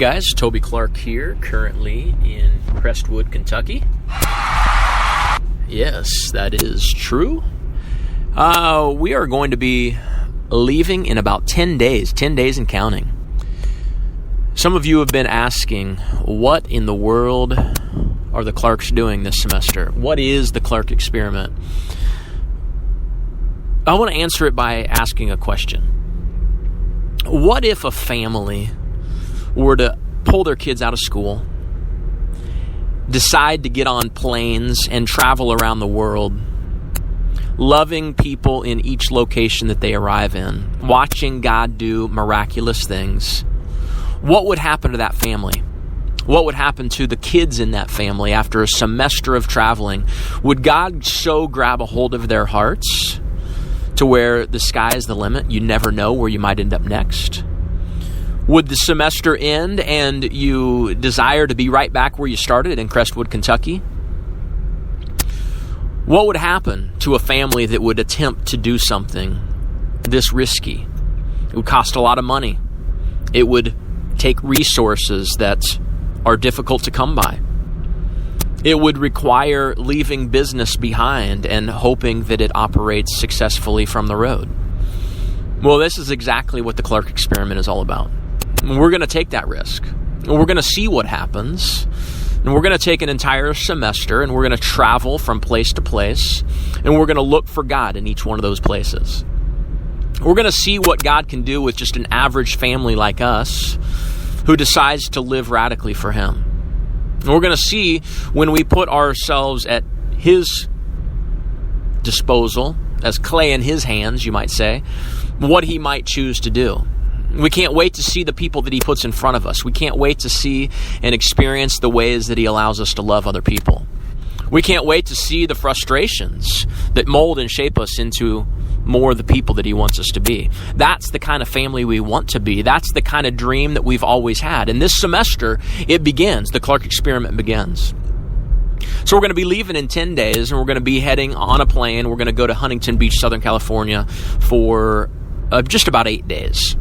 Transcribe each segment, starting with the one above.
Guys, Toby Clark here, currently in Crestwood, Kentucky. Yes, that is true. We are going to be leaving in about 10 days and counting. Some of you have been asking, what in the world are the Clarks doing this semester? What is the Clark experiment? I want to answer it by asking a question. What if a family were to pull their kids out of school, decide to get on planes and travel around the world, loving people in each location that they arrive in, watching God do miraculous things? What would happen to that family? What would happen to the kids in that family after a semester of traveling? Would God so grab a hold of their hearts to where the sky is the limit? You never know where you might end up next. Would the semester end and you desire to be right back where you started in Crestwood, Kentucky? What would happen to a family that would attempt to do something this risky? It would cost a lot of money. It would take resources that are difficult to come by. It would require leaving business behind and hoping that it operates successfully from the road. Well, this is exactly what the Clark experiment is all about. We're going to take that risk. We're going to see what happens. And we're going to take an entire semester and we're going to travel from place to place. And we're going to look for God in each one of those places. We're going to see what God can do with just an average family like us who decides to live radically for Him. And we're going to see when we put ourselves at His disposal, as clay in His hands, you might say, what He might choose to do. We can't wait to see the people that He puts in front of us. We can't wait to see and experience the ways that He allows us to love other people. We can't wait to see the frustrations that mold and shape us into more the people that He wants us to be. That's the kind of family we want to be. That's the kind of dream that we've always had. And this semester, it begins. The Clark experiment begins. So we're going to be leaving in 10 days, and we're going to be heading on a plane. We're going to go to Huntington Beach, Southern California for just about 8 days.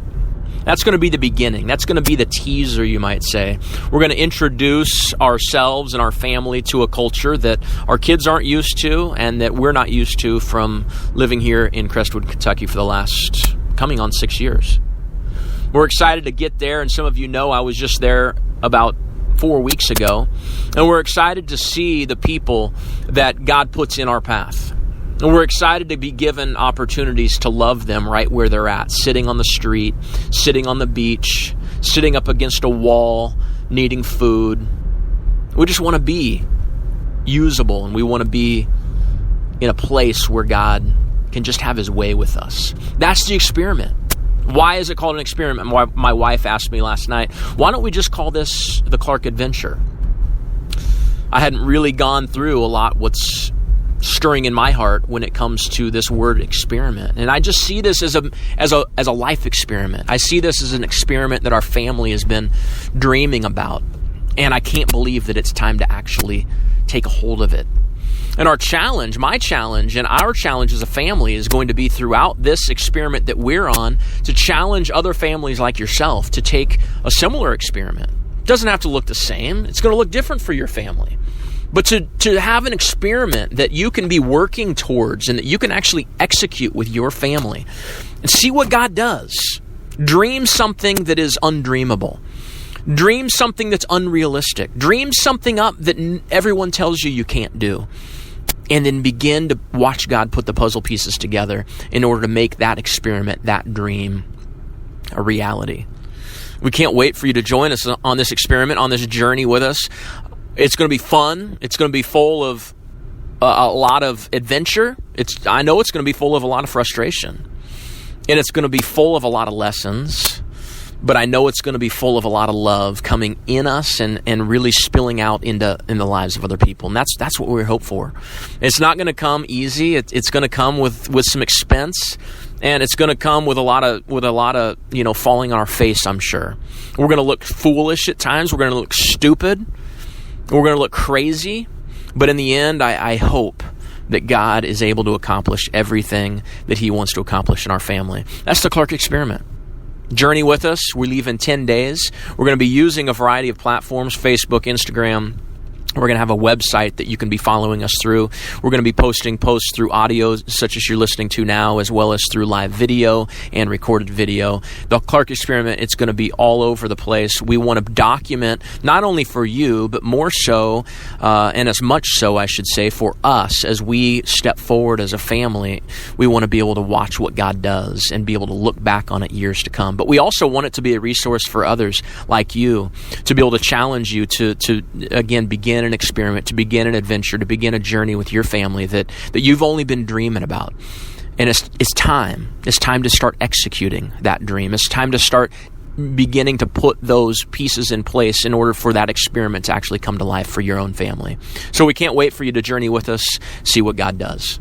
That's going to be the beginning. That's going to be the teaser, you might say. We're going to introduce ourselves and our family to a culture that our kids aren't used to and that we're not used to from living here in Crestwood, Kentucky for the last coming on 6 years. We're excited to get there, and some of you know I was just there about 4 weeks ago, and we're excited to see the people that God puts in our path. And we're excited to be given opportunities to love them right where they're at, sitting on the street, sitting on the beach, sitting up against a wall, needing food. We just want to be usable, and we want to be in a place where God can just have His way with us. That's the experiment. Why is it called an experiment? My wife asked me last night, why don't we just call this the Clark Adventure? I hadn't really gone through a lot what's stirring in my heart when it comes to this word experiment. And I just see this as a life experiment. I see this as an experiment that our family has been dreaming about. And I can't believe that it's time to actually take a hold of it. And our challenge, my challenge, and our challenge as a family is going to be throughout this experiment that we're on to challenge other families like yourself to take a similar experiment. It doesn't have to look the same. It's going to look different for your family. But to have an experiment that you can be working towards and that you can actually execute with your family and see what God does. Dream something that is undreamable. Dream something that's unrealistic. Dream something up that everyone tells you can't do. And then begin to watch God put the puzzle pieces together in order to make that experiment, that dream, a reality. We can't wait for you to join us on this experiment, on this journey with us. It's going to be fun. It's going to be full of a lot of adventure. I know it's going to be full of a lot of frustration. And it's going to be full of a lot of lessons. But I know it's going to be full of a lot of love coming in us and really spilling out in the lives of other people. And that's what we hope for. It's not going to come easy. It's going to come with some expense. And it's going to come with a lot of falling on our face, I'm sure. We're going to look foolish at times. We're going to look stupid. We're going to look crazy, but in the end, I hope that God is able to accomplish everything that He wants to accomplish in our family. That's the Clark experiment. Journey with us. We leave in 10 days. We're going to be using a variety of platforms, Facebook, Instagram. We're going to have a website that you can be following us through. We're going to be posting posts through audio, such as you're listening to now, as well as through live video and recorded video. The Clark Experiment, it's going to be all over the place. We want to document, not only for you, but more so, and as much so, I should say, for us as we step forward as a family. We want to be able to watch what God does and be able to look back on it years to come. But we also want it to be a resource for others like you, to be able to challenge you to again, begin an experiment, to begin an adventure, to begin a journey with your family that you've only been dreaming about. And it's time. It's time to start executing that dream. It's time to start beginning to put those pieces in place in order for that experiment to actually come to life for your own family. So we can't wait for you to journey with us, see what God does.